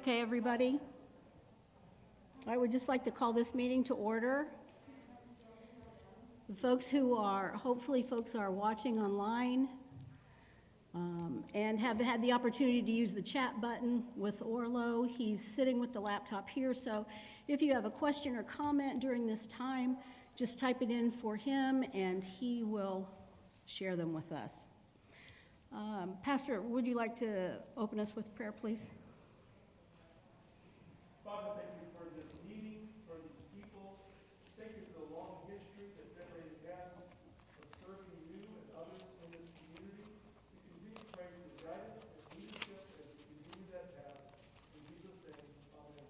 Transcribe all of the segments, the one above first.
Okay, everybody. I would just like to call this meeting to order. The folks hopefully folks are watching online and have had the opportunity to use the chat button with Orlo. He's sitting with the laptop here, so if you have a question or comment during this time, just type it in for him and he will share them with us. Pastor, would you like to open us with prayer, please? Father, thank you for this meeting, for these people. Thank you for the long history that February has of serving you and others in this community. We continue to pray for the guidance and leadership as we continue that path. In Jesus' name, amen.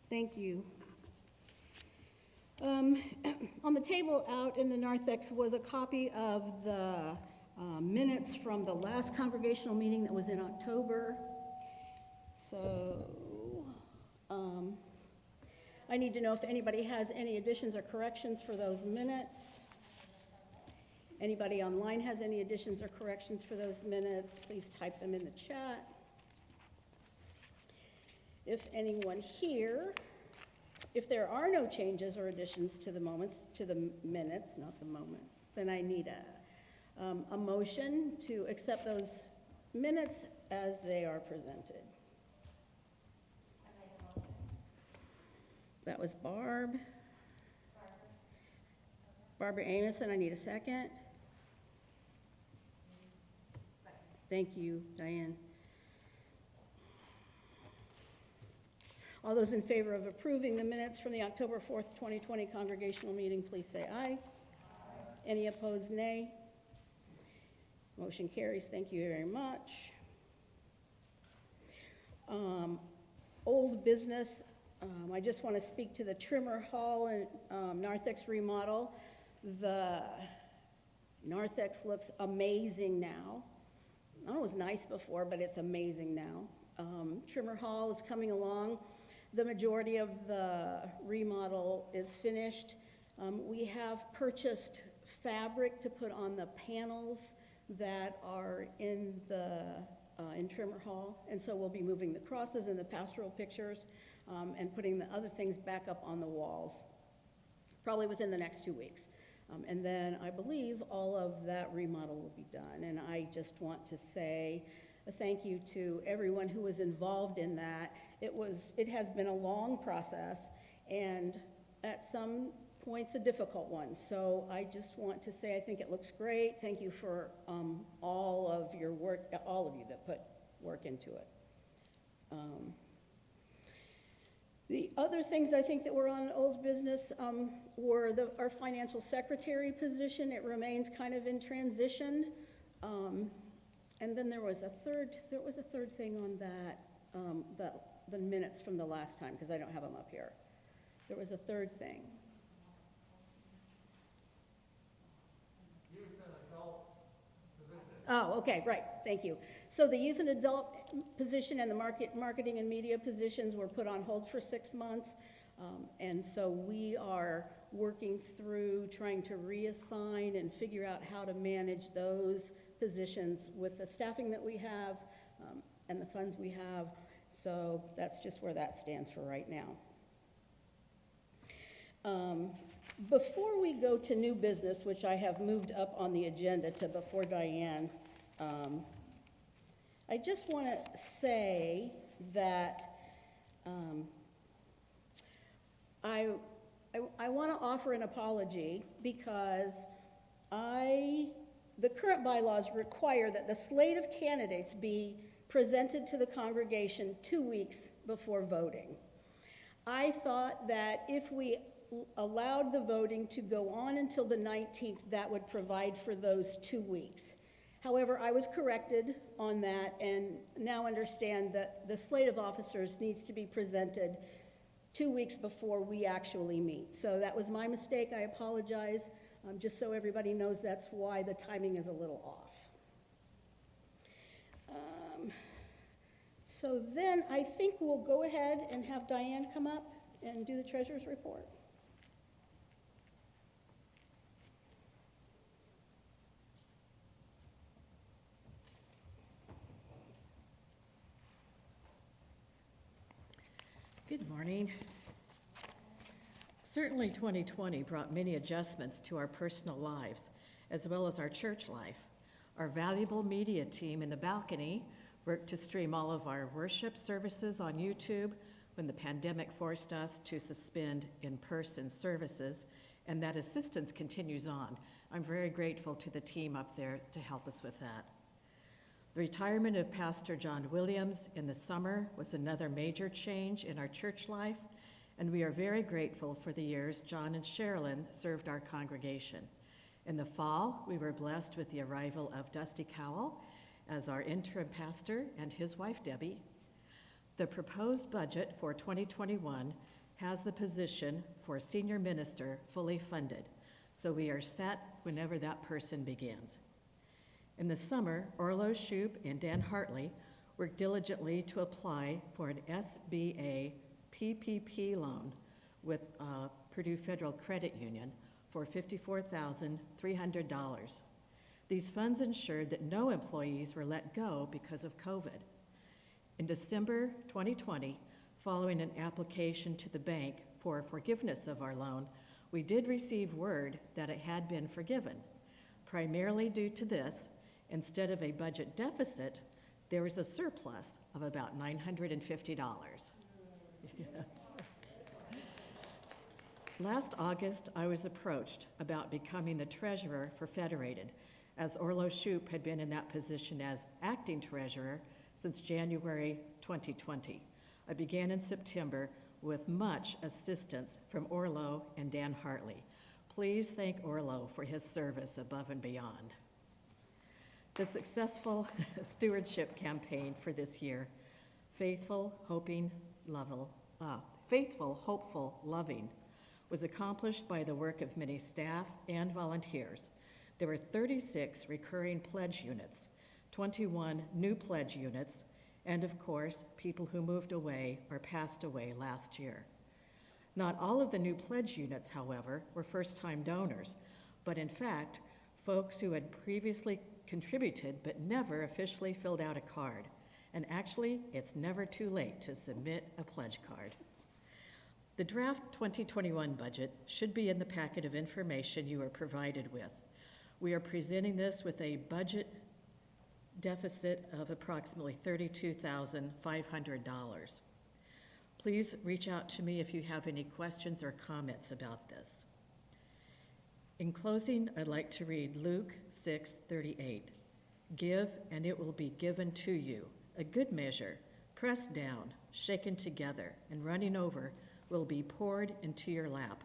Thank you. On the table out in the narthex was a copy of the minutes from the last congregational meeting that was in October. So I need to know if anybody has any additions or corrections for those minutes. Anybody online has any additions or corrections for those minutes, please type them in the chat. If anyone here, if there are no changes or additions to the minutes, not the moments, then I need a motion to accept those minutes as they are presented. That was Barb. Barbara Amison, I need a second. Thank you, Diane. All those in favor of approving the minutes from the October 4th, 2020 congregational meeting, please say aye. Any opposed, nay. Motion carries. Thank you very much. Old business. I just want to speak to the Trimmer Hall and narthex remodel. The narthex looks amazing now. I know it was nice before, but it's amazing now. Trimmer Hall is coming along. The majority of the remodel is finished. We have purchased fabric to put on the panels that are in Trimmer Hall, and so we'll be moving the crosses and the pastoral pictures and putting the other things back up on the walls, probably within the next 2 weeks. And then I believe all of that remodel will be done. And I just want to say a thank you to everyone who was involved in that. It has been a long process, and at some points a difficult one. So I just want to say I think it looks great. Thank you for all of your work, all of you that put work into it. The other things I think that were on old business were our financial secretary position. It remains kind of in transition. And then there was a third thing on that, the minutes from the last time, because I don't have them up here. There was a third thing. Youth and adult position. Oh, okay, right, thank you. So the youth and adult position and the marketing and media positions were put on hold for 6 months. And so we are working through trying to reassign and figure out how to manage those positions with the staffing that we have and the funds we have. So that's just where that stands for right now. Before we go to new business, which I have moved up on the agenda to before Diane, I just want to say that I want to offer an apology because the current bylaws require that the slate of candidates be presented to the congregation 2 weeks before voting. I thought that if we allowed the voting to go on until the 19th, that would provide for those 2 weeks. However, I was corrected on that and now understand that the slate of officers needs to be presented 2 weeks before we actually meet. So that was my mistake. I apologize. Just so everybody knows, that's why the timing is a little off. So then I think we'll go ahead and have Diane come up and do the treasurer's report. Good morning. Certainly 2020 brought many adjustments to our personal lives, as well as our church life. Our valuable media team in the balcony worked to stream all of our worship services on YouTube when the pandemic forced us to suspend in-person services, and that assistance continues on. I'm very grateful to the team up there to help us with that. The retirement of Pastor John Williams in the summer was another major change in our church life, and we are very grateful for the years John and Sherilyn served our congregation. In the fall, we were blessed with the arrival of Dusty Cowell as our interim pastor and his wife, Debbie. The proposed budget for 2021 has the position for senior minister fully funded, so we are set whenever that person begins. In the summer, Orlo Shoup and Dan Hartley worked diligently to apply for an SBA PPP loan with Purdue Federal Credit Union for $54,300. These funds ensured that no employees were let go because of COVID. In December 2020, following an application to the bank for forgiveness of our loan, we did receive word that it had been forgiven. Primarily due to this, instead of a budget deficit, there was a surplus of about $950. Last August, I was approached about becoming the treasurer for Federated, as Orlo Shoup had been in that position as acting treasurer since January 2020. I began in September with much assistance from Orlo and Dan Hartley. Please thank Orlo for his service above and beyond. The successful stewardship campaign for this year, Faithful, Hopeful, Loving, was accomplished by the work of many staff and volunteers. There were 36 recurring pledge units, 21 new pledge units, and of course, people who moved away or passed away last year. Not all of the new pledge units, however, were first-time donors, but in fact, folks who had previously contributed but never officially filled out a card. And actually, it's never too late to submit a pledge card. The draft 2021 budget should be in the packet of information you are provided with. We are presenting this with a budget deficit of approximately $32,500. Please reach out to me if you have any questions or comments about this. In closing, I'd like to read Luke 6:38. Give, and it will be given to you. A good measure, pressed down, shaken together, and running over, will be poured into your lap.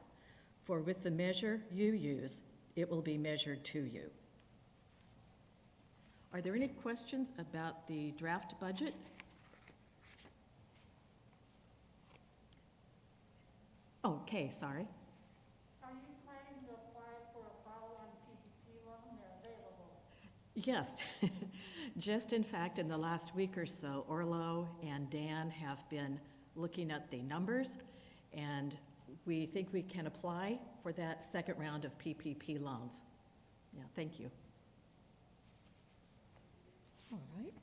For with the measure you use, it will be measured to you. Are there any questions about the draft budget? Okay, sorry. Are you planning to apply for a follow-on PPP loan? They're available. Yes. Just in fact, in the last week or so, Orlo and Dan have been looking at the numbers, and we think we can apply for that second round of PPP loans. Yeah, thank you. All right.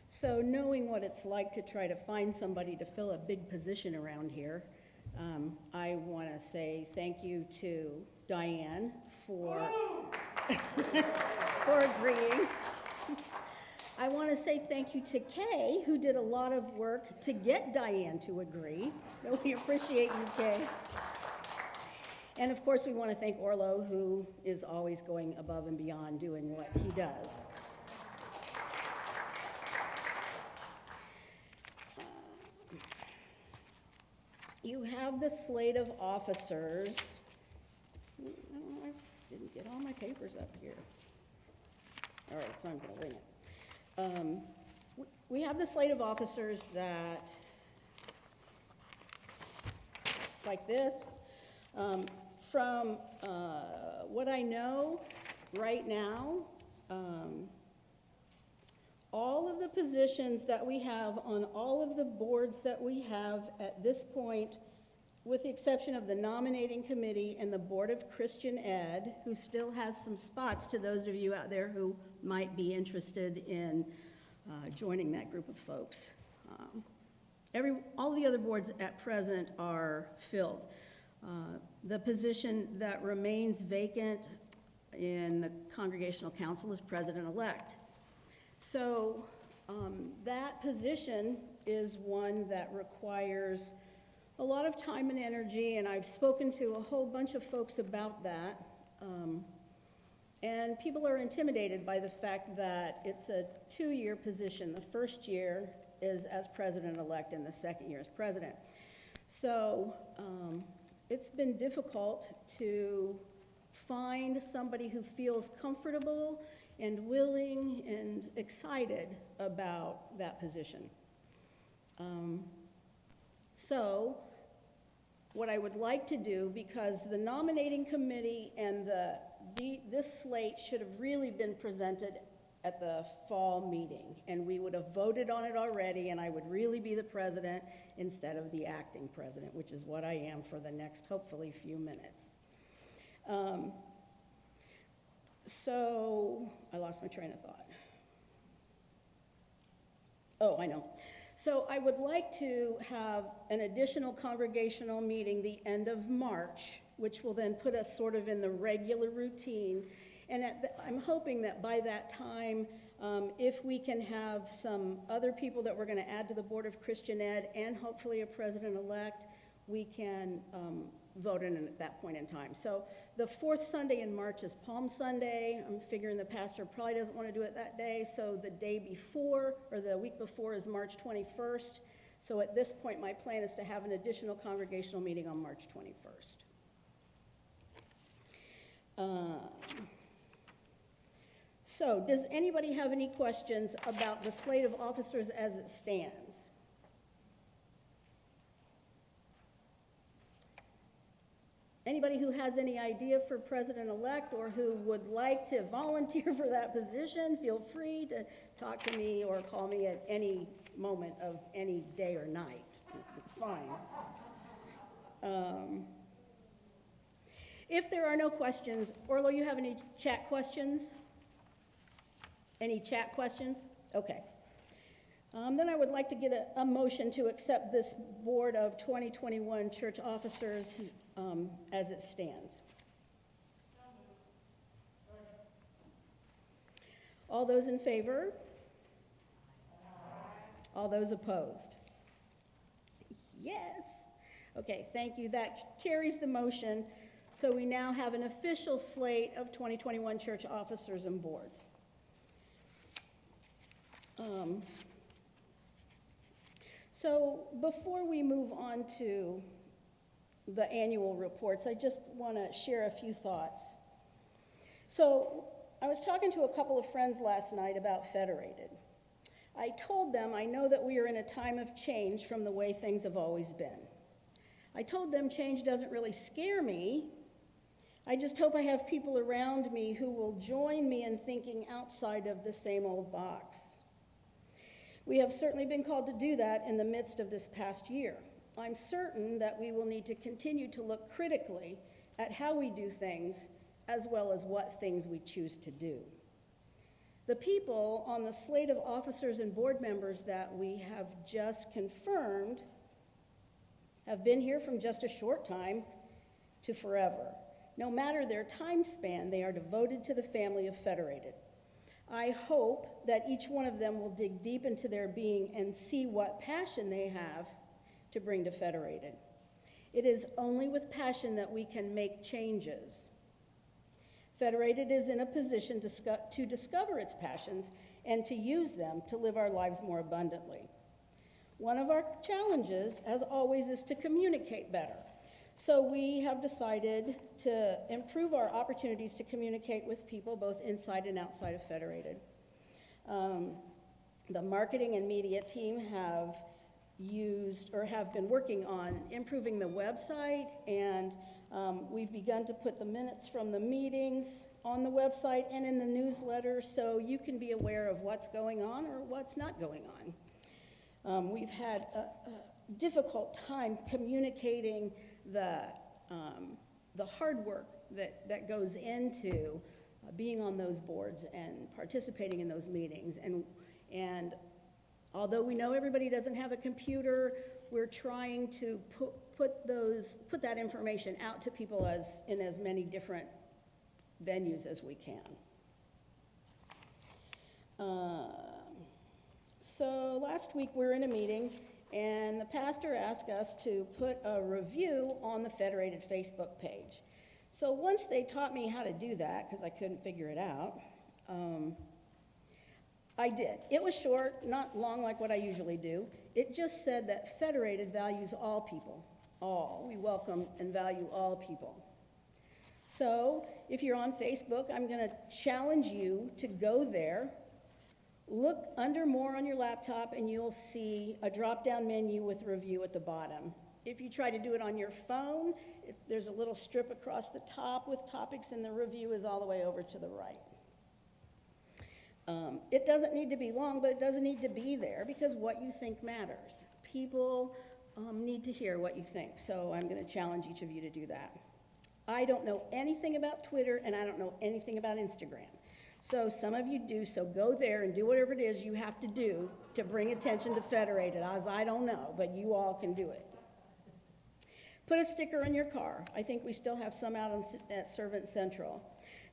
So knowing what it's like to try to find somebody to fill a big position around here, I want to say thank you to Diane for, for agreeing. I want to say thank you to Kay, who did a lot of work to get Diane to agree. We appreciate you, Kay. And of course, we want to thank Orlo, who is always going above and beyond doing what he does. You have the slate of officers. I didn't get all my papers up here. All right, so I'm going to wing it. We have the slate of officers that, it's like this. From what I know right now, all of the positions that we have on all of the boards that we have at this point, with the exception of the nominating committee and the Board of Christian Ed, who still has some spots to those of you out there who might be interested in joining that group of folks. All the other boards at present are filled. The position that remains vacant in the Congregational Council is president-elect. So that position is one that requires a lot of time and energy, and I've spoken to a whole bunch of folks about that. And people are intimidated by the fact that it's a 2-year position. The first year is as president-elect and the second year as president. So it's been difficult to find somebody who feels comfortable and willing and excited about that position. So what I would like to do, because the nominating committee and this slate should have really been presented at the fall meeting, and we would have voted on it already, and I would really be the president instead of the acting president, which is what I am for the next, hopefully, few minutes. So I lost my train of thought. Oh, I know. So I would like to have an additional congregational meeting the end of March, which will then put us sort of in the regular routine. And I'm hoping that by that time, if we can have some other people that we're going to add to the Board of Christian Ed and hopefully a president-elect, we can vote in at that point in time. So the fourth Sunday in March is Palm Sunday. I'm figuring the pastor probably doesn't want to do it that day, so the day before, or the week before, is March 21st. So at this point, my plan is to have an additional congregational meeting on March 21st. So does anybody have any questions about the slate of officers as it stands? Anybody who has any idea for president-elect or who would like to volunteer for that position, feel free to talk to me or call me at any moment of any day or night. Fine. If there are no questions, Orlo, you have any chat questions? Any chat questions? Okay. Then I would like to get a motion to accept this Board of 2021 church officers as it stands. All those in favor? All those opposed? Yes. Okay, thank you. That carries the motion. So we now have an official slate of 2021 church officers and boards. So before we move on to the annual reports, I just want to share a few thoughts. So I was talking to a couple of friends last night about Federated. I told them I know that we are in a time of change from the way things have always been. I told them change doesn't really scare me. I just hope I have people around me who will join me in thinking outside of the same old box. We have certainly been called to do that in the midst of this past year. I'm certain that we will need to continue to look critically at how we do things as well as what things we choose to do. The people on the slate of officers and board members that we have just confirmed have been here from just a short time to forever. No matter their time span, they are devoted to the family of Federated. I hope that each one of them will dig deep into their being and see what passion they have to bring to Federated. It is only with passion that we can make changes. Federated is in a position to discover its passions and to use them to live our lives more abundantly. One of our challenges, as always, is to communicate better. So we have decided to improve our opportunities to communicate with people both inside and outside of Federated. The marketing and media team have been working on improving the website, and we've begun to put the minutes from the meetings on the website and in the newsletter so you can be aware of what's going on or what's not going on. We've had a difficult time communicating the hard work that goes into being on those boards and participating in those meetings. And although we know everybody doesn't have a computer, we're trying to put that information out to people in as many different venues as we can. So last week we were in a meeting, and the pastor asked us to put a review on the Federated Facebook page. So once they taught me how to do that, because I couldn't figure it out, I did. It was short, not long like what I usually do. It just said that Federated values all people. All. We welcome and value all people. So if you're on Facebook, I'm going to challenge you to go there. Look under More on your laptop, and you'll see a drop-down menu with review at the bottom. If you try to do it on your phone, there's a little strip across the top with topics, and the review is all the way over to the right. It doesn't need to be long, but it doesn't need to be there, because what you think matters. People need to hear what you think, so I'm going to challenge each of you to do that. I don't know anything about Twitter, and I don't know anything about Instagram. So some of you do, so go there and do whatever it is you have to do to bring attention to Federated, as I don't know, but you all can do it. Put a sticker in your car. I think we still have some out at Servant Central.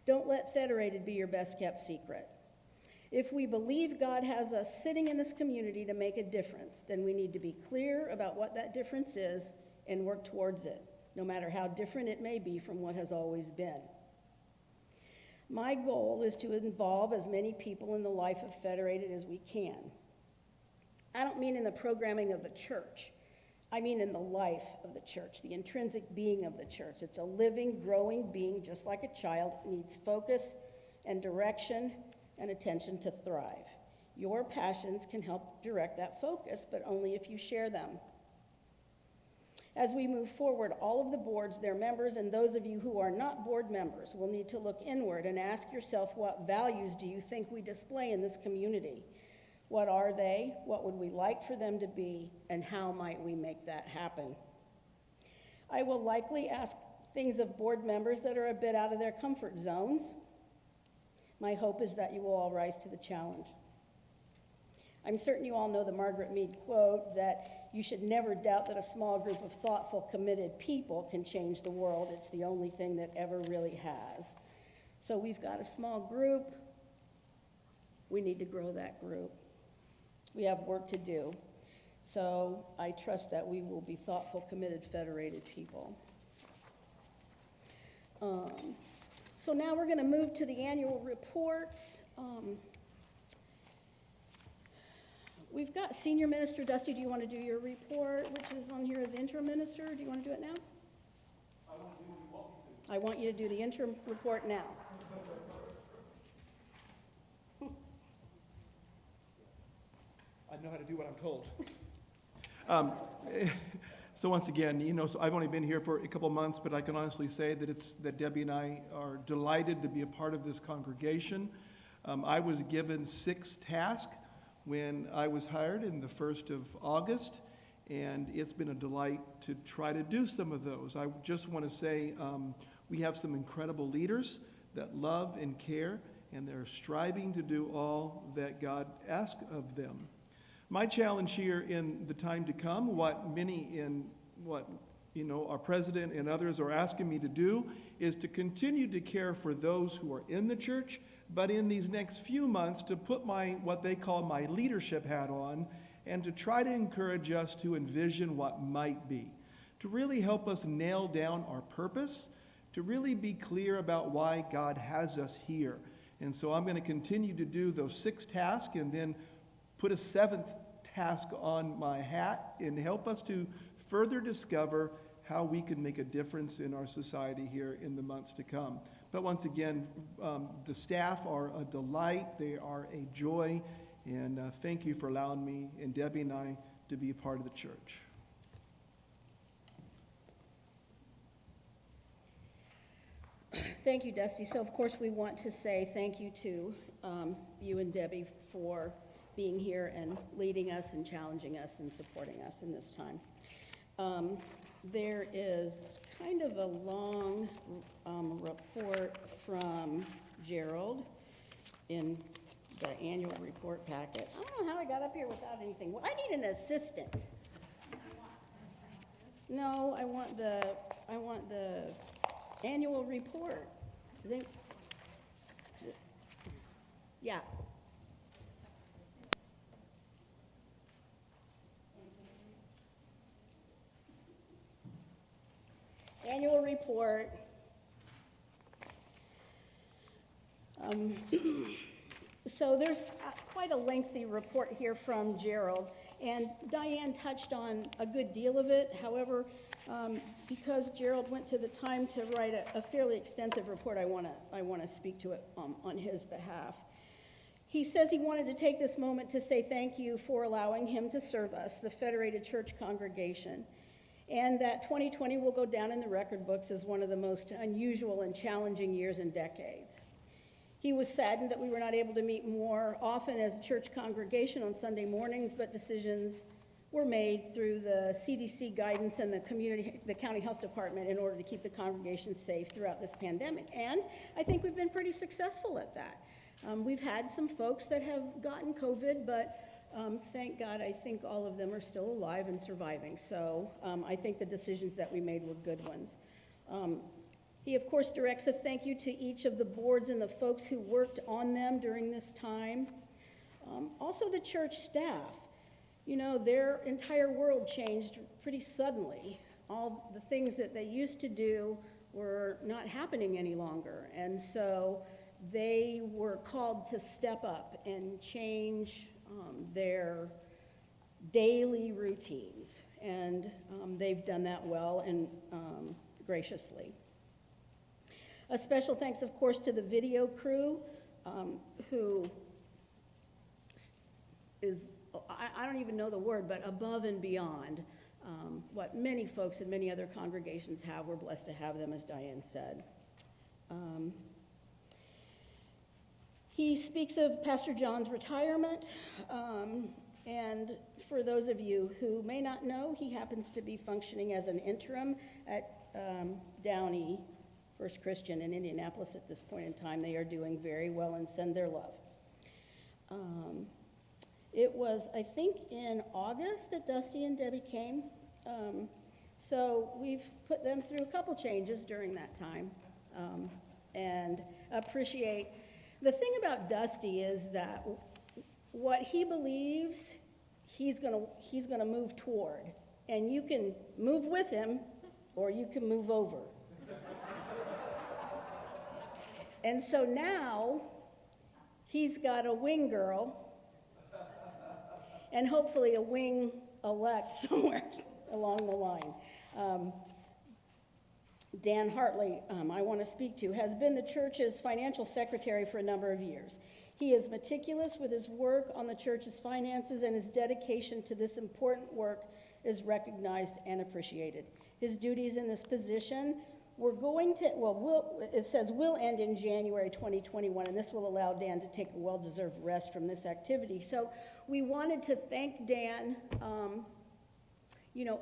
Don't let Federated be your best kept secret. If we believe God has us sitting in this community to make a difference, then we need to be clear about what that difference is and work towards it, no matter how different it may be from what has always been. My goal is to involve as many people in the life of Federated as we can. I don't mean in the programming of the church. I mean in the life of the church, the intrinsic being of the church. It's a living, growing being, just like a child. It needs focus and direction and attention to thrive. Your passions can help direct that focus, but only if you share them. As we move forward, all of the boards, their members, and those of you who are not board members will need to look inward and ask yourself, what values do you think we display in this community? What are they? What would we like for them to be? And how might we make that happen? I will likely ask things of board members that are a bit out of their comfort zones. My hope is that you will all rise to the challenge. I'm certain you all know the Margaret Mead quote that you should never doubt that a small group of thoughtful, committed people can change the world. It's the only thing that ever really has. So we've got a small group. We need to grow that group. We have work to do. So I trust that we will be thoughtful, committed, federated people. So now we're going to move to the annual reports. We've got Senior Minister Dusty. Do you want to do your report, which is on here as interim minister? Do you want to do it now? I want to do what you want me to. I want you to do the interim report now. I know how to do what I'm told. So once again, so I've only been here for a couple months, but I can honestly say that Debbie and I are delighted to be a part of this congregation. I was given 6 tasks when I was hired in the 1st of August, and it's been a delight to try to do some of those. I just want to say we have some incredible leaders that love and care, and they're striving to do all that God asks of them. My challenge here in the time to come, what our president and others are asking me to do, is to continue to care for those who are in the church, but in these next few months to put what they call my leadership hat on, and to try to encourage us to envision what might be, to really help us nail down our purpose, to really be clear about why God has us here. And so I'm going to continue to do those 6 tasks and then put a 7th task on my hat and help us to further discover how we can make a difference in our society here in the months to come. But once again, the staff are a delight. They are a joy. And thank you for allowing me and Debbie and I to be a part of the church. Thank you, Dusty. So, of course, we want to say thank you to you and Debbie for being here and leading us and challenging us and supporting us in this time. There is kind of a long report from Gerald in the annual report packet. I don't know how I got up here without anything. Well, I need an assistant. No, I want the annual report. I think, yeah. Annual report. So there's quite a lengthy report here from Gerald, and Diane touched on a good deal of it. However, because Gerald went to the time to write a fairly extensive report, I want to speak to it on his behalf. He says he wanted to take this moment to say thank you for allowing him to serve us, the Federated Church congregation, and that 2020 will go down in the record books as one of the most unusual and challenging years in decades. He was saddened that we were not able to meet more often as a church congregation on Sunday mornings, but decisions were made through the CDC guidance and the county health department in order to keep the congregation safe throughout this pandemic. And I think we've been pretty successful at that. We've had some folks that have gotten COVID, but thank God, I think all of them are still alive and surviving. So I think the decisions that we made were good ones. He, of course, directs a thank you to each of the boards and the folks who worked on them during this time. Also the church staff. You know, their entire world changed pretty suddenly. All the things that they used to do were not happening any longer. And so they were called to step up and change their daily routines. And they've done that well and graciously. A special thanks, of course, to the video crew, who is, I don't even know the word, but above and beyond what many folks in many other congregations have. We're blessed to have them, as Diane said. He speaks of Pastor John's retirement, and for those of you who may not know, he happens to be functioning as an interim at Downey First Christian in Indianapolis at this point in time. They are doing very well and send their love. It was, I think, in August that Dusty and Debbie came. So we've put them through a couple changes during that time, and appreciate. The thing about Dusty is that what he believes, he's gonna move toward, and you can move with him, or you can move over. And so now, he's got a wing girl, and hopefully a wing-elect somewhere along the line. Dan Hartley, I want to speak to, has been the church's financial secretary for a number of years. He is meticulous with his work on the church's finances, and his dedication to this important work is recognized and appreciated. His duties in this position will end in January 2021, and this will allow Dan to take a well-deserved rest from this activity. So we wanted to thank Dan,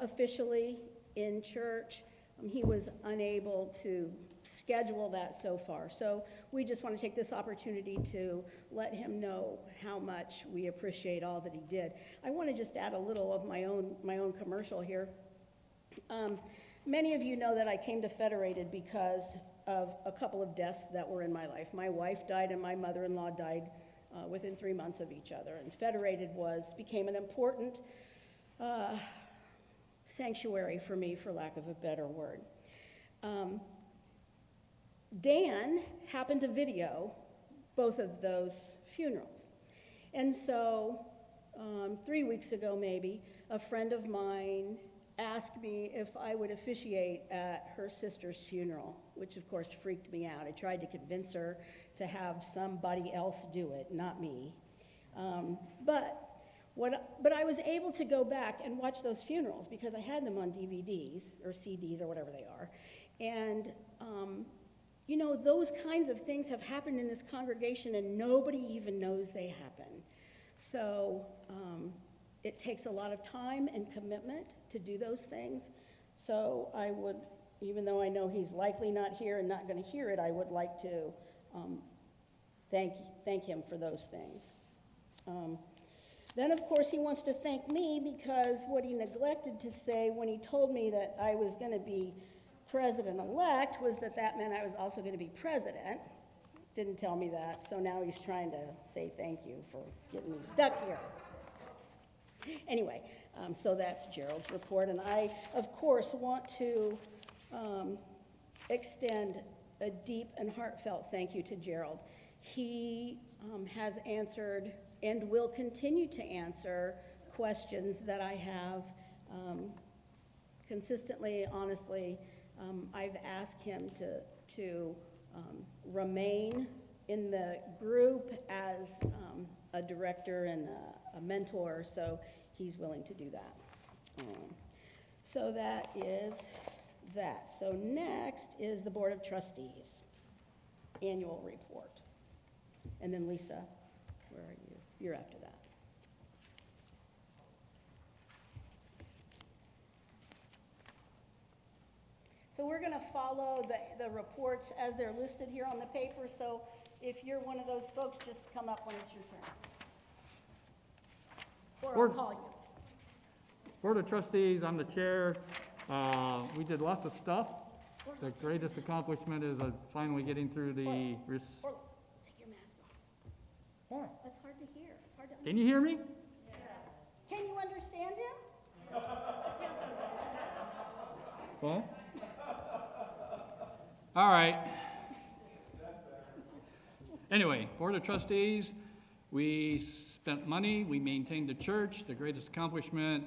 officially in church. He was unable to schedule that so far. So we just want to take this opportunity to let him know how much we appreciate all that he did. I want to just add a little of my own commercial here. Many of you know that I came to Federated because of a couple of deaths that were in my life. My wife died and my mother-in-law died within 3 months of each other. And Federated became an important sanctuary for me, for lack of a better word. Dan happened to video both of those funerals. And so 3 weeks ago maybe, a friend of mine asked me if I would officiate at her sister's funeral, which of course freaked me out. I tried to convince her to have somebody else do it, not me. But I was able to go back and watch those funerals because I had them on DVDs or CDs or whatever they are. And, those kinds of things have happened in this congregation and nobody even knows they happen. So it takes a lot of time and commitment to do those things. So I would, even though I know he's likely not here and not going to hear it, I would like to thank him for those things. Then, of course, he wants to thank me because what he neglected to say when he told me that I was going to be president-elect was that meant I was also going to be president. Didn't tell me that, so now he's trying to say thank you for getting me stuck here. Anyway, so that's Gerald's report, and I, of course, want to extend a deep and heartfelt thank you to Gerald. He has answered and will continue to answer questions that I have consistently, honestly. I've asked him to remain in the group as a director and a mentor, so he's willing to do that. So that is that. So next is the Board of Trustees annual report. And then Lisa, where are you? You're after that. So we're going to follow the reports as they're listed here on the paper. So if you're one of those folks, just come up when it's your turn. Or I'll call you. Board of Trustees, I'm the chair. We did lots of stuff. The greatest accomplishment is finally getting through the... Orla, take your mask off. What? That's hard to hear. It's hard to understand. Can you hear me? Can you understand him? What? All right. Anyway, Board of Trustees, we spent money, we maintained the church. The greatest accomplishment,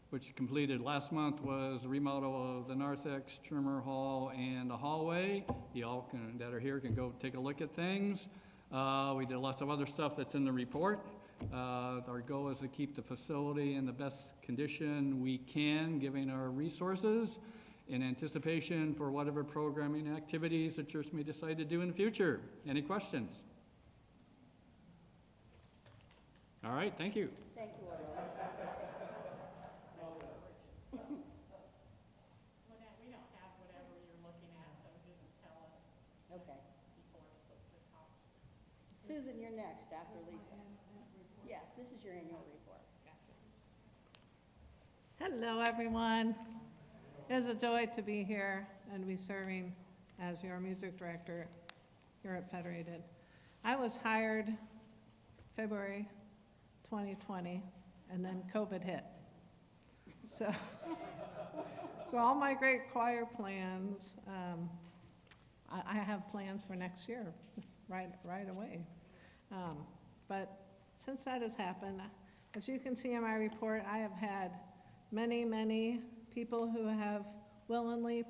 which completed last month, was the remodel of the narthex, Trimmer Hall, and the hallway. Y'all that are here can go take a look at things. We did lots of other stuff that's in the report. Our goal is to keep the facility in the best condition we can, given our resources, in anticipation for whatever programming activities the church may decide to do in the future. Any questions? All right, thank you. Thank you, Orla. We don't have whatever you're looking at, so just tell us Okay. before we put the top. Susan, you're next after Lisa. Yeah, this is your annual report. Hello, everyone. It is a joy to be here and be serving as your music director here at Federated. I was hired February 2020, and then COVID hit. So all my great choir plans, I have plans for next year, right away. But since that has happened, as you can see in my report, I have had many people who have willingly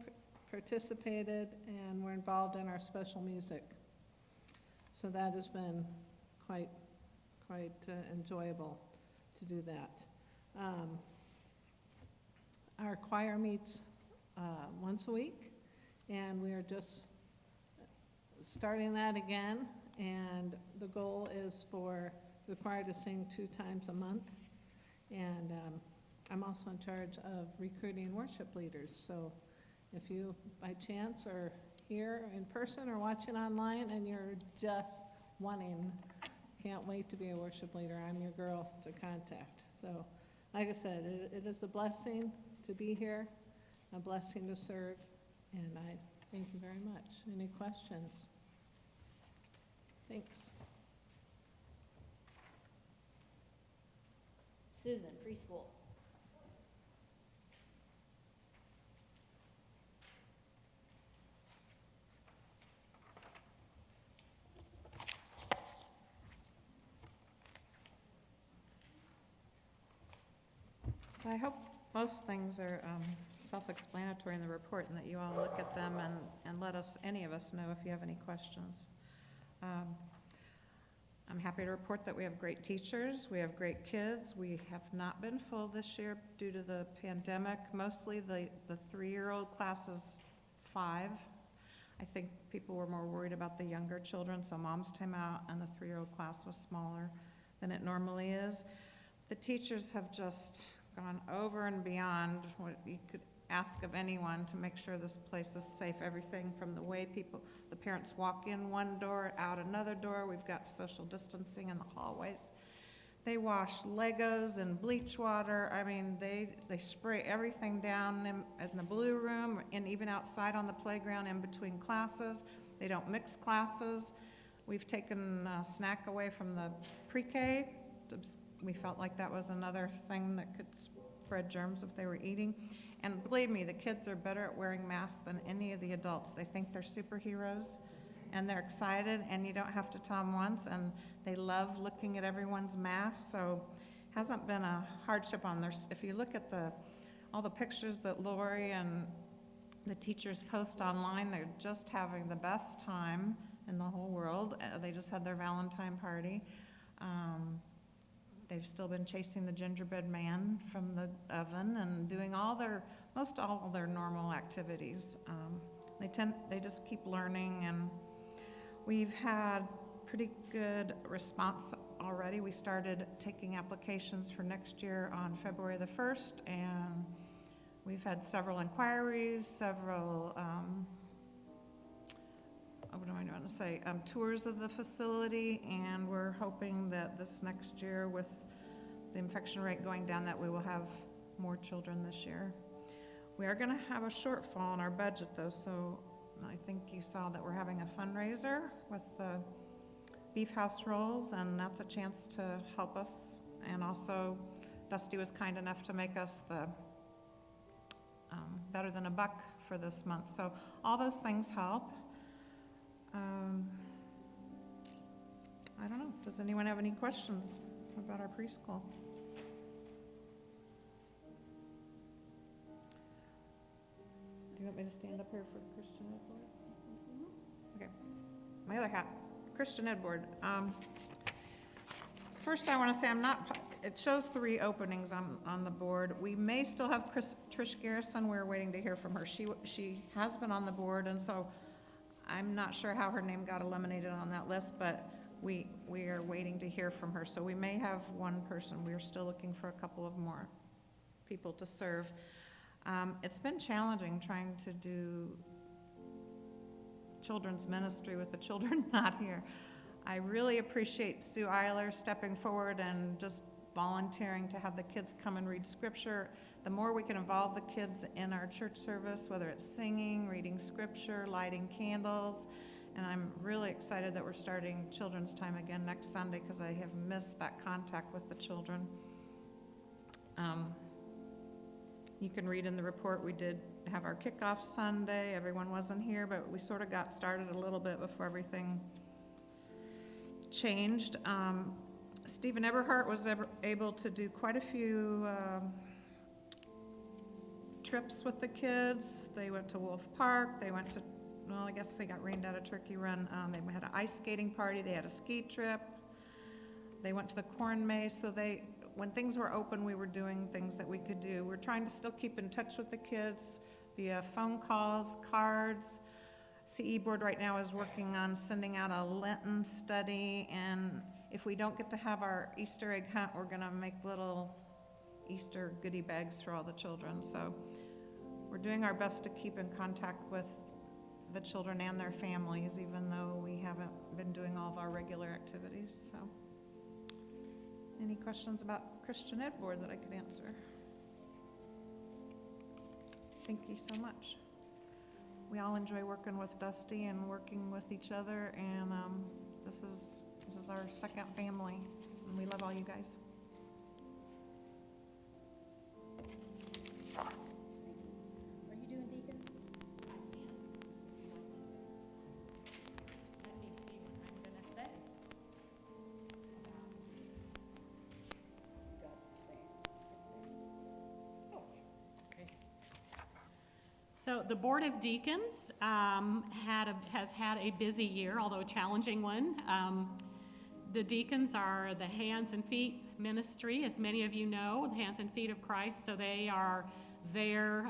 participated and were involved in our special music. So that has been quite enjoyable to do that. Our choir meets once a week, and we are just starting that again, and the goal is for the choir to sing 2 times a month, and I'm also in charge of recruiting worship leaders. So if you, by chance, are here in person or watching online and you're just can't wait to be a worship leader, I'm your girl to contact. So, like I said, it is a blessing to be here, a blessing to serve, and I thank you very much. Any questions? Thanks. Susan, preschool. So I hope most things are self-explanatory in the report, and that you all look at them and let us, any of us, know if you have any questions. I'm happy to report that we have great teachers, we have great kids. We have not been full this year due to the pandemic. Mostly the 3-year-old class is 5. I think people were more worried about the younger children, so mom's time out, and the 3-year-old class was smaller than it normally is. The teachers have just gone over and beyond what you could ask of anyone to make sure this place is safe. Everything from the way the parents walk in one door, out another door. We've got social distancing in the hallways. They wash Legos in bleach water. I mean, they spray everything down in the blue room and even outside on the playground in between classes. They don't mix classes. We've taken a snack away from the pre-K. We felt like that was another thing that could spread germs if they were eating. And believe me, the kids are better at wearing masks than any of the adults. They think they're superheroes, and they're excited, and you don't have to tell them once, and they love looking at everyone's masks, so hasn't been a hardship on theirs. If you look at all the pictures that Lori and the teachers post online, they're just having the best time in the whole world. They just had their Valentine party. They've still been chasing the gingerbread man from the oven and doing most all their normal activities. They just keep learning, and we've had pretty good response already. We started taking applications for next year on February the 1st, and we've had several inquiries, several, what do I want to say, tours of the facility, and we're hoping that this next year, with the infection rate going down, that we will have more children this year. We are going to have a shortfall in our budget, though, so I think you saw that we're having a fundraiser with the beef house rolls, and that's a chance to help us. And also, Dusty was kind enough to make us the better than a buck for this month. So all those things help. I don't know. Does anyone have any questions about our preschool? Do you want me to stand up here for Christian Ed Board? Okay. My other hat, Christian Ed Board. First, I want to say it shows 3 openings on the board. We may still have Trish Garrison. We're waiting to hear from her. She has been on the board, and so I'm not sure how her name got eliminated on that list, but we are waiting to hear from her. So we may have one person. We're still looking for a couple of more people to serve. It's been challenging trying to do children's ministry with the children not here. I really appreciate Sue Eiler stepping forward and just volunteering to have the kids come and read scripture. The more we can involve the kids in our church service, whether it's singing, reading scripture, lighting candles, and I'm really excited that we're starting children's time again next Sunday, because I have missed that contact with the children. You can read in the report, we did have our kickoff Sunday. Everyone wasn't here, but we sort of got started a little bit before everything changed. Stephen Eberhardt was able to do quite a few trips with the kids. They went to Wolf Park. They went to, well, I guess they got rained out of Turkey Run. They had an ice skating party. They had a ski trip. They went to the corn maze. So when things were open, we were doing things that we could do. We're trying to still keep in touch with the kids via phone calls, cards. CE Board right now is working on sending out a Lenten study, and if we don't get to have our Easter egg hunt, we're gonna make little Easter goodie bags for all the children. So we're doing our best to keep in contact with the children and their families, even though we haven't been doing all of our regular activities. So any questions about Christian Ed Board that I could answer? Thank you so much. We all enjoy working with Dusty and working with each other, and this is our second family, and we love all you guys. Are you doing deacons? Let me see what I'm gonna say. So the Board of Deacons has had a busy year, although a challenging one. The deacons are the hands and feet ministry, as many of you know, the hands and feet of Christ. So they are there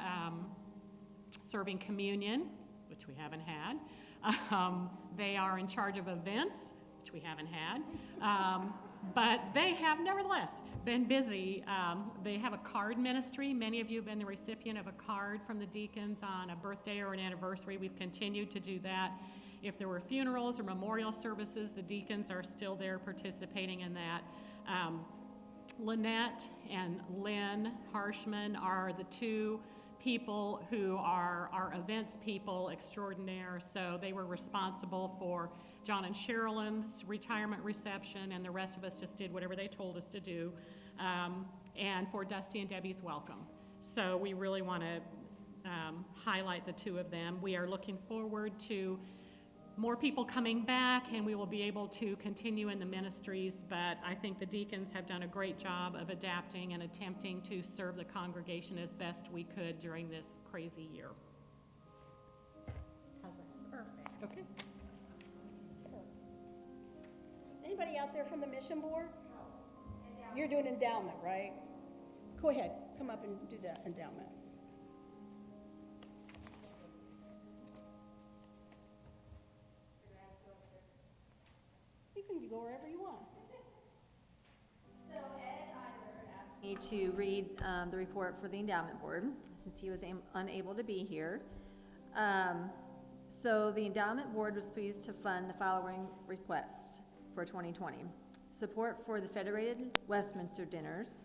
serving communion, which we haven't had. They are in charge of events, which we haven't had. But they have nevertheless been busy. They have a card ministry. Many of you have been the recipient of a card from the deacons on a birthday or an anniversary. We've continued to do that. If there were funerals or memorial services, the deacons are still there participating in that. Lynette and Lynn Harshman are the two people who are our events people extraordinaire. So they were responsible for John and Sherilyn's retirement reception, and the rest of us just did whatever they told us to do, and for Dusty and Debbie's welcome. So we really want to highlight the two of them. We are looking forward to more people coming back, and we will be able to continue in the ministries, but I think the deacons have done a great job of adapting and attempting to serve the congregation as best we could during this crazy year. Perfect. Okay. Is anybody out there from the mission board? You're doing endowment, right? Go ahead, come up and do that endowment. You can go wherever you want. So Ed Eiler asked me to read the report for the endowment board, since he was unable to be here. So the endowment board was pleased to fund the following requests for 2020. Support for the Federated Westminster dinners,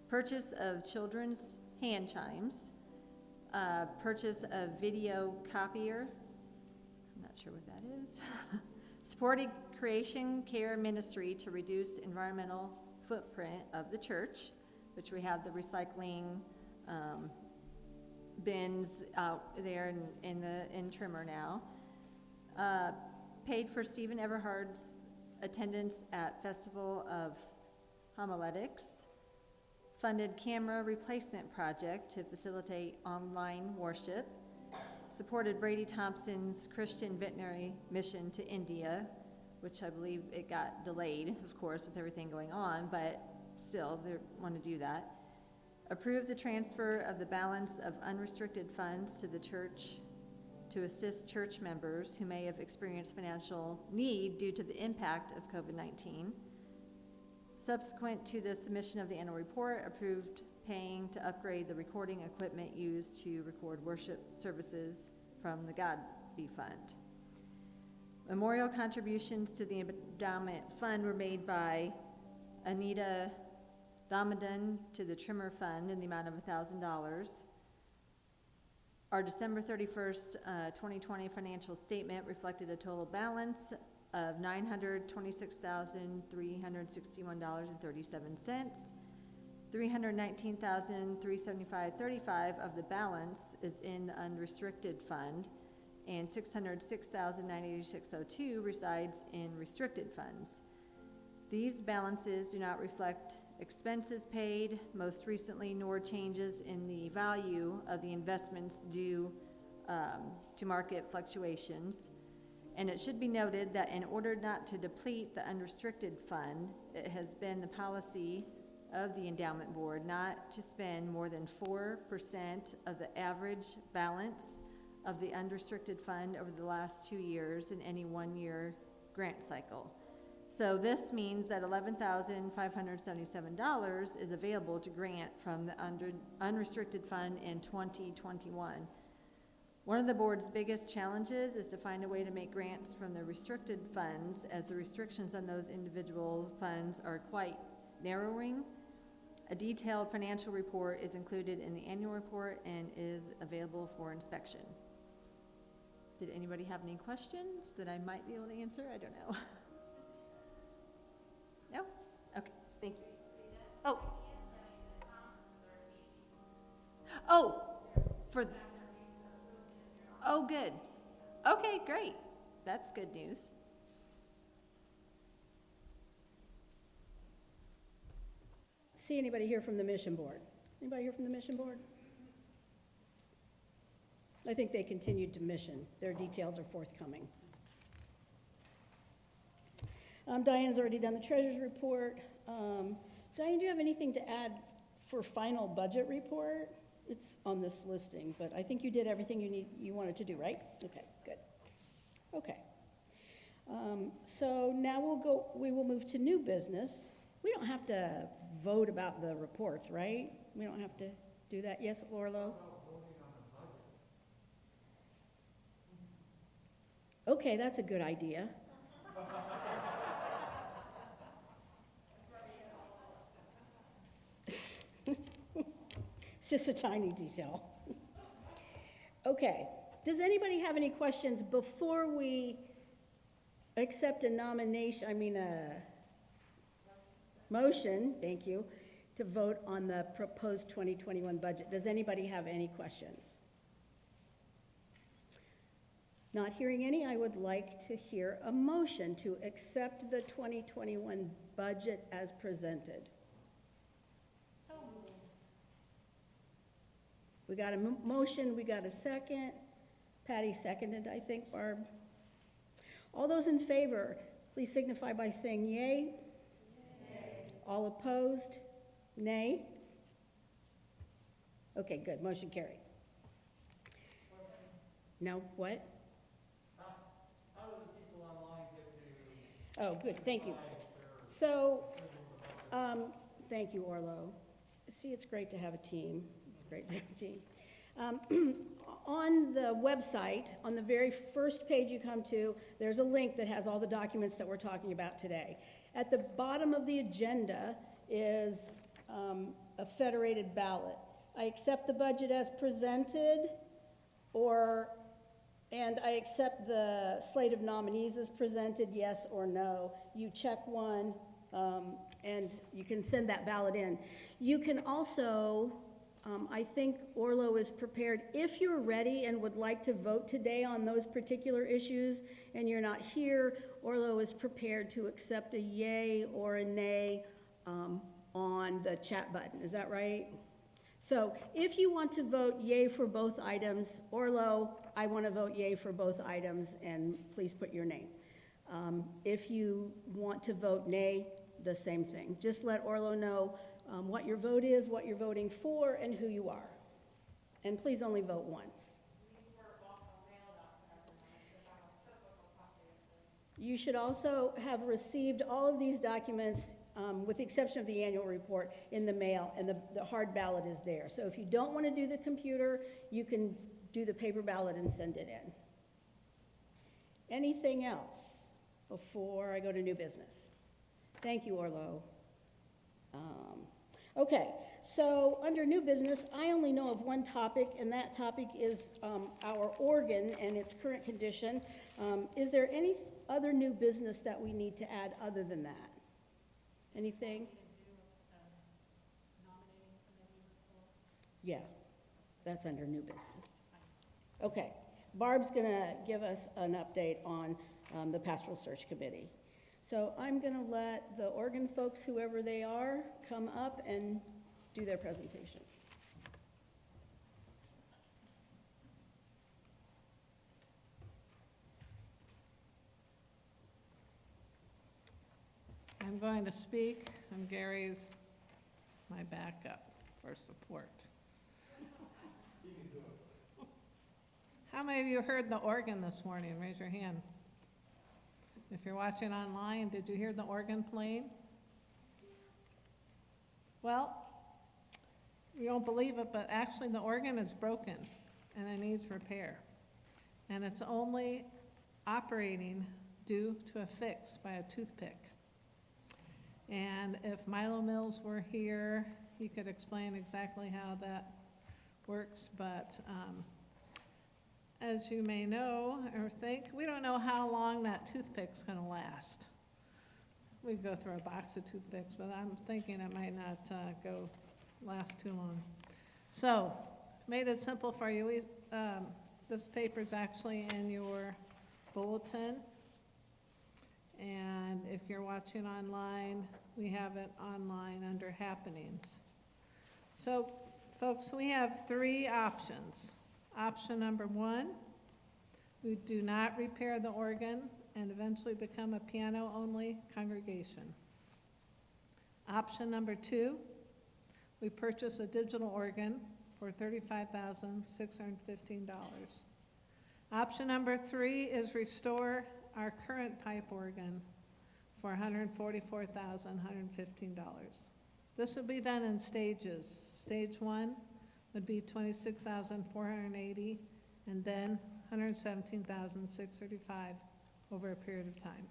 purchase of children's hand chimes, purchase of video copier, I'm not sure what that is, supporting Creation Care Ministry to reduce environmental footprint of the church, which we have the recycling bins out there in Trimmer now. Paid for Stephen Everhard's attendance at Festival of Homiletics. Funded camera replacement project to facilitate online worship. Supported Brady Thompson's Christian veterinary mission to India, which I believe it got delayed, of course, with everything going on, but still, they want to do that. Approved the transfer of the balance of unrestricted funds to the church to assist church members who may have experienced financial need due to the impact of COVID-19. Subsequent to the submission of the annual report, approved paying to upgrade the recording equipment used to record worship services from the God Be Fund. Memorial contributions to the endowment fund were made by Anita Damadan to the Trimmer Fund in the amount of $1,000. Our December 31st, 2020 financial statement reflected a total balance of $926,361.37. $319,375.35 of the balance is in the unrestricted fund, and $606,986.02 resides in restricted funds. These balances do not reflect expenses paid most recently, nor changes in the value of the investments due to market fluctuations. And it should be noted that in order not to deplete the unrestricted fund, it has been the policy of the endowment board not to spend more than 4% of the average balance of the unrestricted fund over the last 2 years in any 1 year grant cycle. So this means that $11,577 is available to grant from the unrestricted fund in 2021. One of the board's biggest challenges is to find a way to make grants from the restricted funds, as the restrictions on those individual funds are quite narrowing. A detailed financial report is included in the annual report and is available for inspection. Did anybody have any questions that I might be able to answer? I don't know. No? Okay, thank you. Oh. Oh, oh, good. Okay, great. That's good news. See anybody here from the mission board? Anybody here from the mission board? I think they continued to mission. Their details are forthcoming. Diane's already done the treasurer's report. Diane, do you have anything to add for final budget report? It's on this listing, but I think you did everything you wanted to do, right? Okay, good. Okay. So now we will move to new business. We don't have to vote about the reports, right? We don't have to do that, yes, Orlo? Okay, that's a good idea. It's just a tiny detail. Okay, does anybody have any questions before we accept a motion, thank you, to vote on the proposed 2021 budget? Does anybody have any questions? Not hearing any, I would like to hear a motion to accept the 2021 budget as presented. We got a motion, we got a second. Patty seconded, I think, Barb. All those in favor, please signify by saying yay. Yay. All opposed, nay. Okay, good, motion carried. Now, what? How do the people online get to? Oh, good, thank you. So, thank you, Orlo. See, it's great to have a team. It's great to have a team. On the website, on the very first page you come to, there's a link that has all the documents that we're talking about today. At the bottom of the agenda is a federated ballot. I accept the budget as presented, and I accept the slate of nominees as presented, yes or no. You check one, and you can send that ballot in. You can also, I think Orlo is prepared, if you're ready and would like to vote today on those particular issues and you're not here, Orlo is prepared to accept a yay or a nay on the chat button. Is that right? So if you want to vote yay for both items, Orlo, I want to vote yay for both items, and please put your name. If you want to vote nay, the same thing. Just let Orlo know what your vote is, what you're voting for, and who you are. And please only vote once. You should also have received all of these documents, with the exception of the annual report, in the mail, and the hard ballot is there. So if you don't want to do the computer, you can do the paper ballot and send it in. Anything else before I go to new business? Thank you, Orlo. Okay, so under new business, I only know of one topic, and that topic is our organ and its current condition. Is there any other new business that we need to add other than that? Anything? Yeah, that's under new business. Okay, Barb's gonna give us an update on the Pastoral Search Committee. So I'm gonna let the organ folks, whoever they are, come up and do their presentation. I'm going to speak. I'm Gary's, my backup for support. How many of you heard the organ this morning? Raise your hand. If you're watching online, did you hear the organ playing? Well, you won't believe it, but actually the organ is broken and it needs repair. And it's only operating due to a fix by a toothpick. And if Milo Mills were here, he could explain exactly how that works, but as you may know or think, we don't know how long that toothpick's gonna last. We go through a box of toothpicks, but I'm thinking it might not last too long. So, made it simple for you. This paper's actually in your bulletin. And if you're watching online, we have it online under happenings. So, folks, we have three options. Option number one, we do not repair the organ and eventually become a piano-only congregation. Option number two, we purchase a digital organ for $35,615. Option number three is restore our current pipe organ for $144,115. This will be done in stages. Stage 1 would be $26,480, and then $117,635 over a period of time.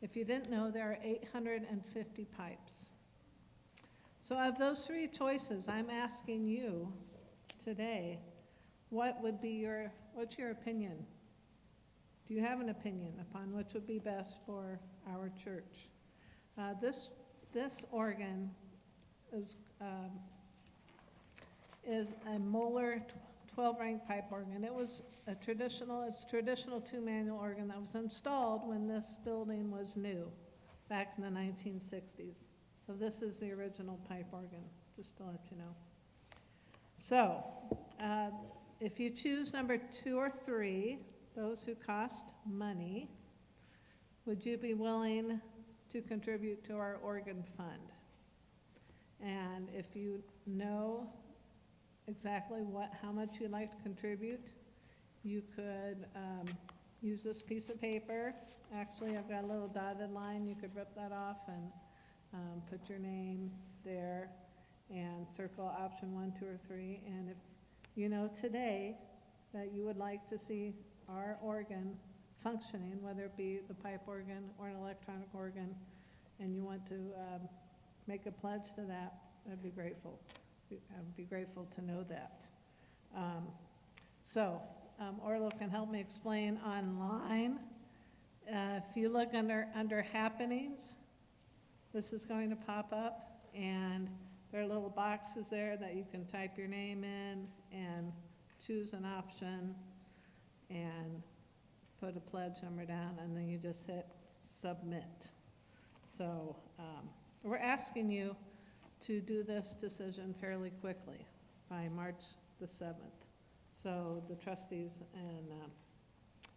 If you didn't know, there are 850 pipes. So of those three choices, I'm asking you today, what's your opinion? Do you have an opinion upon which would be best for our church? This organ is a Moeller 12-rank pipe organ. It's traditional two-manual organ that was installed when this building was new, back in the 1960s. So this is the original pipe organ, just to let you know. So, if you choose number 2 or 3, those who cost money, would you be willing to contribute to our organ fund? And if you know exactly how much you'd like to contribute, you could use this piece of paper. Actually, I've got a little dotted line. You could rip that off and put your name there and circle option 1, 2, or 3. And if you know today that you would like to see our organ functioning, whether it be the pipe organ or an electronic organ, and you want to make a pledge to that, I'd be grateful. I'd be grateful to know that. Orlo can help me explain online. If you look under happenings, this is going to pop up, and there are little boxes there that you can type your name in and choose an option and put a pledge number down, and then you just hit submit. So we're asking you to do this decision fairly quickly by March the 7th. So the trustees and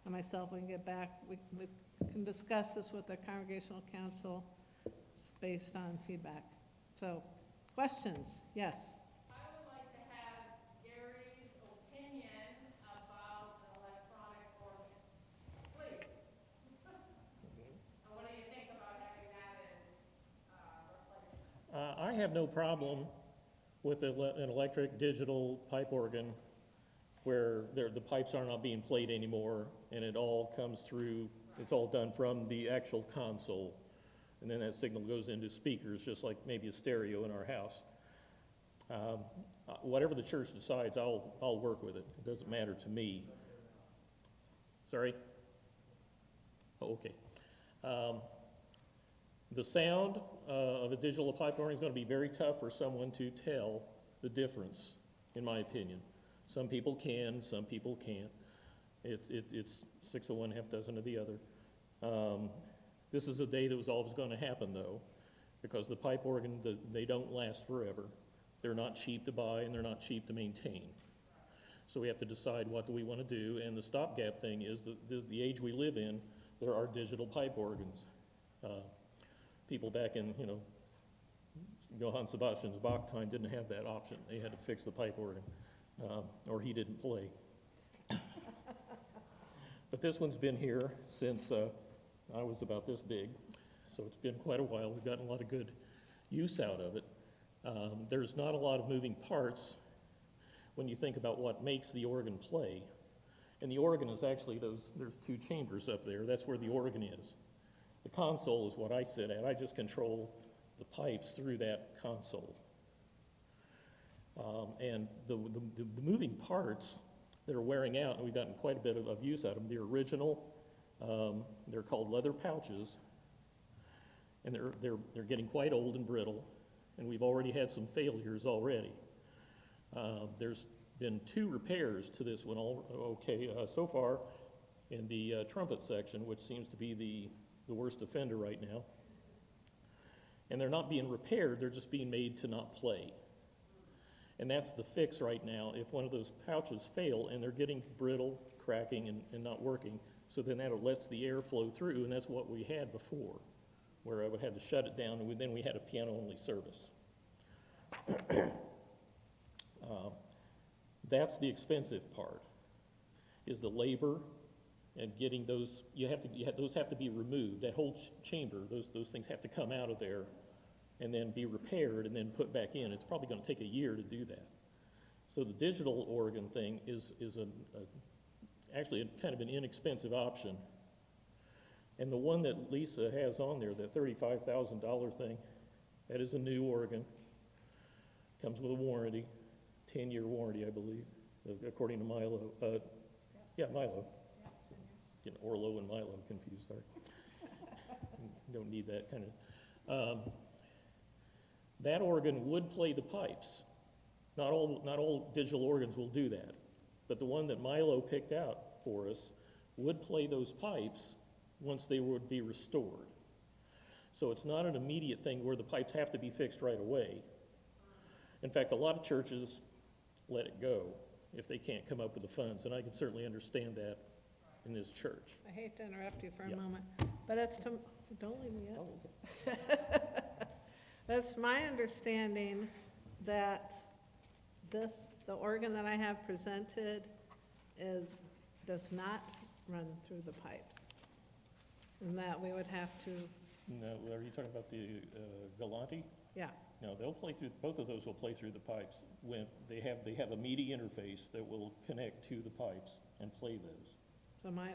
myself, we can get back, we can discuss this with the Congregational Council based on feedback. So, questions? Yes? I would like to have Gary's opinion about the electronic organ, please. What do you think about having that in replacement? I have no problem with an electric digital pipe organ where the pipes are not being played anymore, and it all comes through, it's all done from the actual console. And then that signal goes into speakers, just like maybe a stereo in our house. Whatever the church decides, I'll work with it. It doesn't matter to me. Sorry? Oh, okay. The sound of a digital pipe organ is going to be very tough for someone to tell the difference, in my opinion. Some people can, some people can't. It's 6 of one, half dozen of the other. This is a day that was always going to happen, though, because the pipe organ, they don't last forever. They're not cheap to buy, and they're not cheap to maintain. So we have to decide what do we want to do, and the stopgap thing is the age we live in, there are digital pipe organs. People back in, Johann Sebastian's Bach time didn't have that option. They had to fix the pipe organ, or he didn't play. But this one's been here since I was about this big, so it's been quite a while. We've gotten a lot of good use out of it. There's not a lot of moving parts when you think about what makes the organ play. And the organ is actually there's 2 chambers up there. That's where the organ is. The console is what I sit at. I just control the pipes through that console. And the moving parts that are wearing out, and we've gotten quite a bit of use out of them, the original, they're called leather pouches, and they're getting quite old and brittle, and we've already had some failures already. There's been 2 repairs to this one so far in the trumpet section, which seems to be the worst offender right now. And they're not being repaired, they're just being made to not play. And that's the fix right now. If one of those pouches fail and they're getting brittle, cracking, and not working, so then that lets the air flow through, and that's what we had before, where I would have to shut it down, and then we had a piano-only service. That's the expensive part, is the labor and getting those, those have to be removed. That whole chamber, those things have to come out of there and then be repaired and then put back in. It's probably going to take a year to do that. So the digital organ thing is actually kind of an inexpensive option. And the one that Lisa has on there, that $35,000 thing, that is a new organ. Comes with a warranty, 10-year warranty, I believe, according to Milo. Yeah, Milo. Getting Orlo and Milo confused, sorry. Don't need that kind of. That organ would play the pipes. Not all digital organs will do that, but the one that Milo picked out for us would play those pipes once they would be restored. So it's not an immediate thing where the pipes have to be fixed right away. In fact, a lot of churches let it go if they can't come up with the funds, and I can certainly understand that in this church. I hate to interrupt you for a Yeah. moment, but it's to, don't leave me out. Oh, okay. That's my understanding that the organ that I have presented does not run through the pipes. And that we would have to, No, are you talking about the Galanti? yeah, No, they'll play through, both of those will play through the pipes. When they have a MIDI interface that will connect to the pipes and play those. so my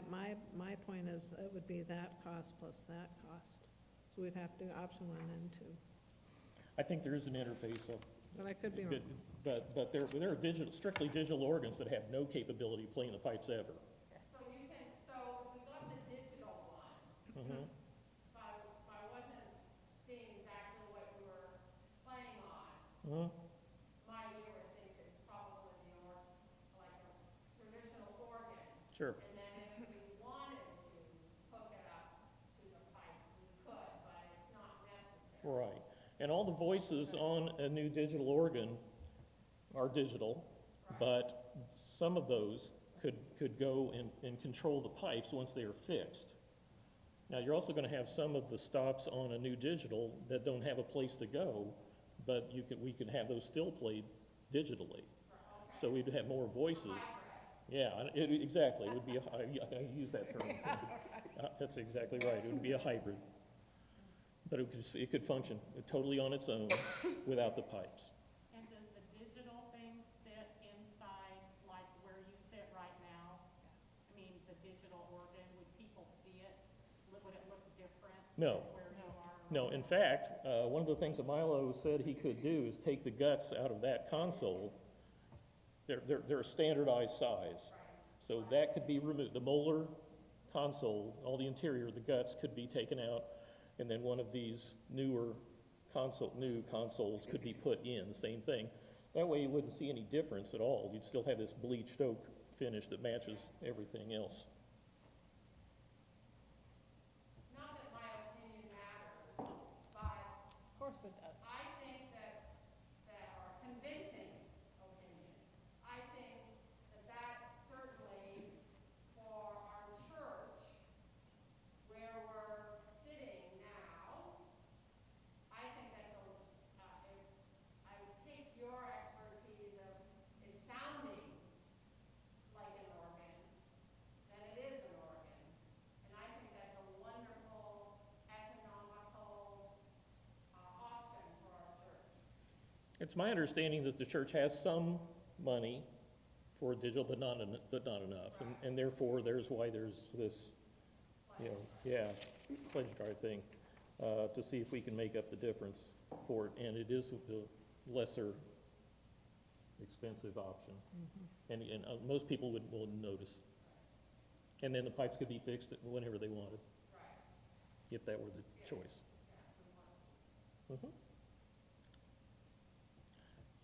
point is it would be that cost plus that cost. So we'd have to do option 1 and 2, I think there is an interface, but I could be wrong. but there are strictly digital organs that have no capability of playing the pipes ever. So you can, so we got the digital one, Mhm. but I wasn't seeing exactly what you were playing on. Mhm. My ear would think it's probably more like a traditional organ. Sure. And then if we wanted to hook it up to the pipes, we could, but it's not necessary. Right. And all the voices on a new digital organ are digital, but some of those could go and control the pipes once they are fixed. Now, you're also going to have some of the stops on a new digital that don't have a place to go, but we could have those still played digitally. So we'd have more voices. Yeah, exactly. It would be, I use that term. That's exactly right. It would be a hybrid. But it could function totally on its own without the pipes. And does the digital thing sit inside, like where you sit right now? I mean, the digital organ, would people see it? Would it look different? No. Where you are? No, in fact, one of the things that Milo said he could do is take the guts out of that console. They're a standardized size. So that could be removed. The molar console, all the interior, the guts could be taken out, and then one of these new consoles could be put in, the same thing. That way you wouldn't see any difference at all. You'd still have this bleached oak finish that matches everything else. Not that my opinion matters, but Of course it does. I think that our convincing opinion, I think that certainly for our church, where we're sitting now, I think that's I would take your expertise of it sounding like an organ, then it is an organ. And I think that's a wonderful economical option for our church. It's my understanding that the church has some money for digital, but not enough. And therefore, there's why there's this, pledge card thing, to see if we can make up the difference for it. And it is the lesser expensive option. And most people will notice. And then the pipes could be fixed whenever they wanted, if that were the choice. Mhm.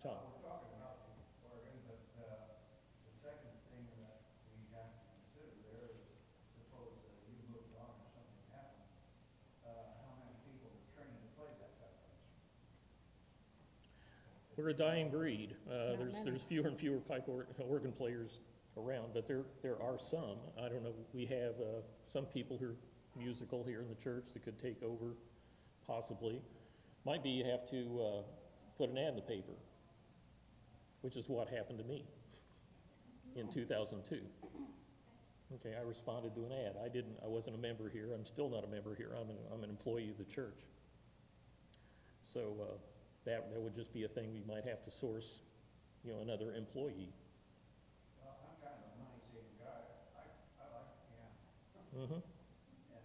Tom? We're talking about the organ, but the second thing that we have to consider there is, suppose you moved on or something happened, how many people are trained to play that type of instrument? We're a dying breed. Not many. There's fewer and fewer organ players around, but there are some. I don't know, we have some people who are musical here in the church that could take over, possibly. Might be you have to put an ad in the paper, which is what happened to me in 2002. Okay. okay, I responded to an ad. I wasn't a member here, I'm still not a member here, I'm an employee of the church. So, that would just be a thing we might have to source, another employee. Well, I'm kind of a money-saving guy. I like the piano. Mm-hmm. And,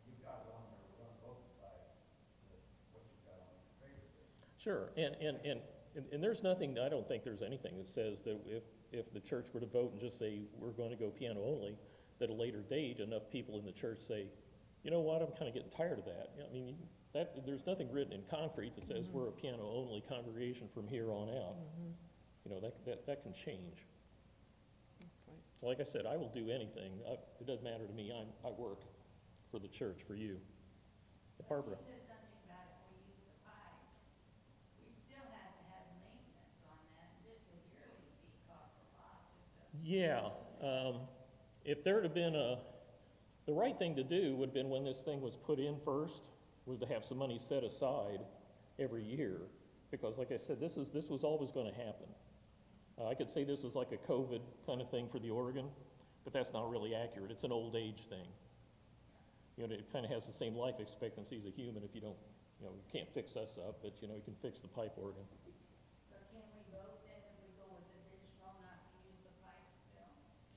you've got it on there, we're gonna vote by what you've got on your paper there. Sure, and there's nothing, I don't think there's anything that says that if the church were to vote and just say, we're going to go piano only, that a later date, enough people in the church say, you know what, I'm kind of getting tired of that. I mean, there's nothing written in concrete that says we're a piano-only congregation from here on out. That can change. Like I said, I will do anything. It doesn't matter to me. I work for the church, for you. Barbara. You said something about if we use the pipes, we still have to have maintenance on that, and just a yearly fee costs a lot. Yeah, if there had been the right thing to do would have been when this thing was put in first, was to have some money set aside every year, because like I said, this was always going to happen. I could say this is like a COVID kind of thing for the Oregon, but that's not really accurate. It's an old age thing. It kind of has the same life expectancy as a human if you don't, you can't fix us up, but you can fix the pipe organ. So can we vote then if we go with additional not to use the pipes still?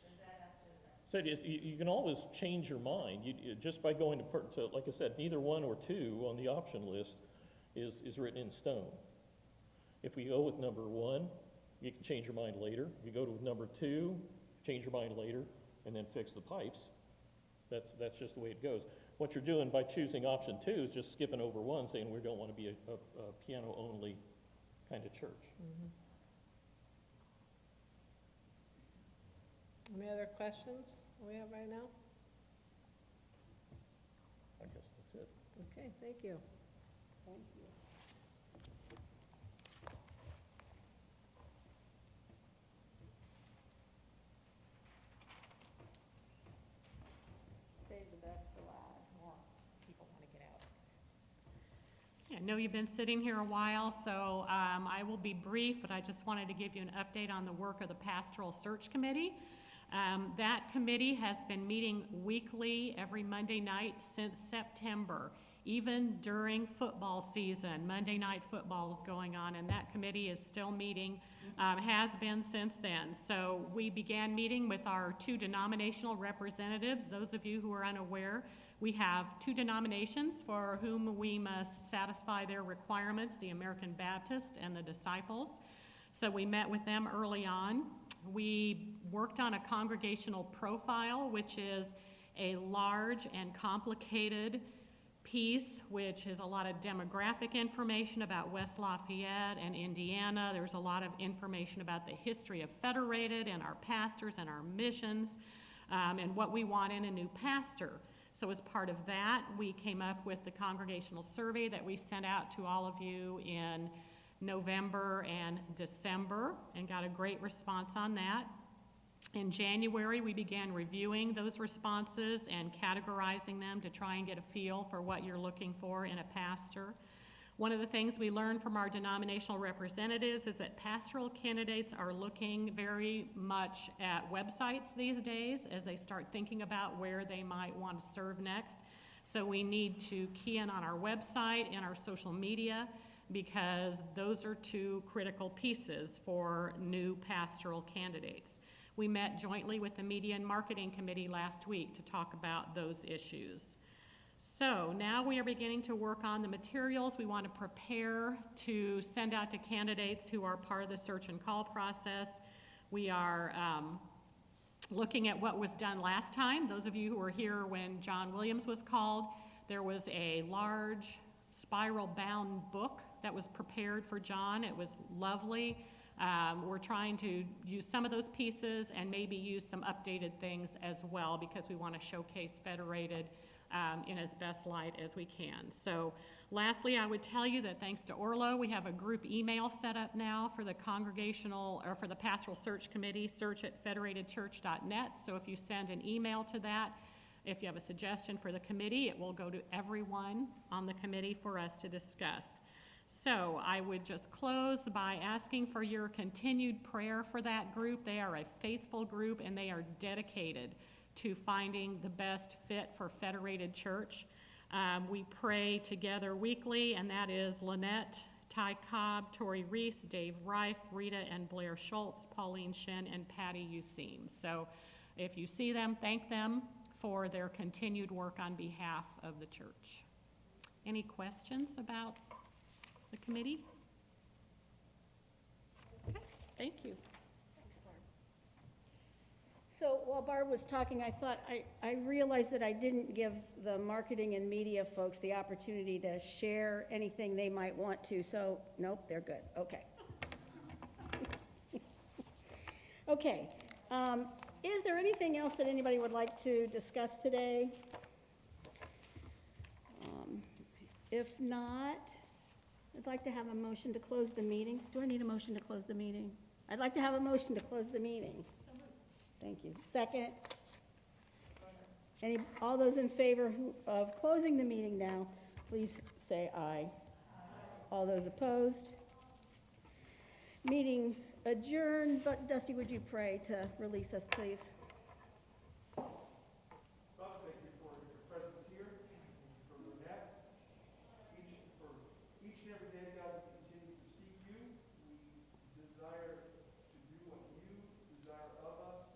Is that up to the? So you can always change your mind. Just by going to, like I said, neither one or two on the option list is written in stone. If we go with number one, you can change your mind later. You go to number two, change your mind later, and then fix the pipes. That's just the way it goes. What you're doing by choosing option two is just skipping over one, saying we don't want to be a piano-only kind of church. Mm-hmm. Any other questions we have right now? I guess that's it. Okay, thank you. Thank you. Save the best for last. People want to get out. I know you've been sitting here a while, so I will be brief, but I just wanted to give you an update on the work of the Pastoral Search Committee. That committee has been meeting weekly every Monday night since September. Even during football season, Monday night football is going on, and that committee is still meeting, has been since then. So we began meeting with our two denominational representatives. Those of you who are unaware, we have two denominations for whom we must satisfy their requirements, the American Baptist and the Disciples. So we met with them early on. We worked on a congregational profile, which is a large and complicated piece, which is a lot of demographic information about West Lafayette and Indiana. There's a lot of information about the history of Federated and our pastors and our missions, and what we want in a new pastor. So as part of that, we came up with the congregational survey that we sent out to all of you in November and December, and got a great response on that. In January, we began reviewing those responses and categorizing them to try and get a feel for what you're looking for in a pastor. One of the things we learned from our denominational representatives is that pastoral candidates are looking very much at websites these days as they start thinking about where they might want to serve next. So we need to key in on our website and our social media, because those are two critical pieces for new pastoral candidates. We met jointly with the Media and Marketing Committee last week to talk about those issues. So now we are beginning to work on the materials we want to prepare to send out to candidates who are part of the search and call process. We are looking at what was done last time. Those of you who were here when John Williams was called, there was a large spiral-bound book that was prepared for John. It was lovely. We're trying to use some of those pieces and maybe use some updated things as well, because we want to showcase Federated in as best light as we can. So lastly, I would tell you that thanks to Orlo, we have a group email set up now for the congregational, or for the Pastoral Search Committee, search@federatedchurch.net. So if you send an email to that, if you have a suggestion for the committee, it will go to everyone on the committee for us to discuss. So I would just close by asking for your continued prayer for that group. They are a faithful group, and they are dedicated to finding the best fit for Federated Church. We pray together weekly, and that is Lynette, Ty Cobb, Tori Reese, Dave Reif, Rita and Blair Schultz, Pauline Shen, and Patty Useem. So if you see them, thank them for their continued work on behalf of the church. Any questions about the committee? Okay, thank you. Thanks, Barb. So while Barb was talking, I realized that I didn't give the marketing and media folks the opportunity to share anything they might want to, so nope, they're good, okay. Okay, is there anything else that anybody would like to discuss today? If not, I'd like to have a motion to close the meeting. Do I need a motion to close the meeting? I'd like to have a motion to close the meeting. Thank you. Second? All those in favor of closing the meeting now, please say aye. All those opposed? Meeting adjourned, but Dusty, would you pray to release us, please? Father, thank you for your presence here, for Lynette. For each and every day, God, we continue to seek you. We desire to do what you desire of us.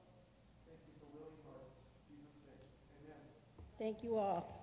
Thank you for willing hearts. In Jesus' name, amen. Thank you all.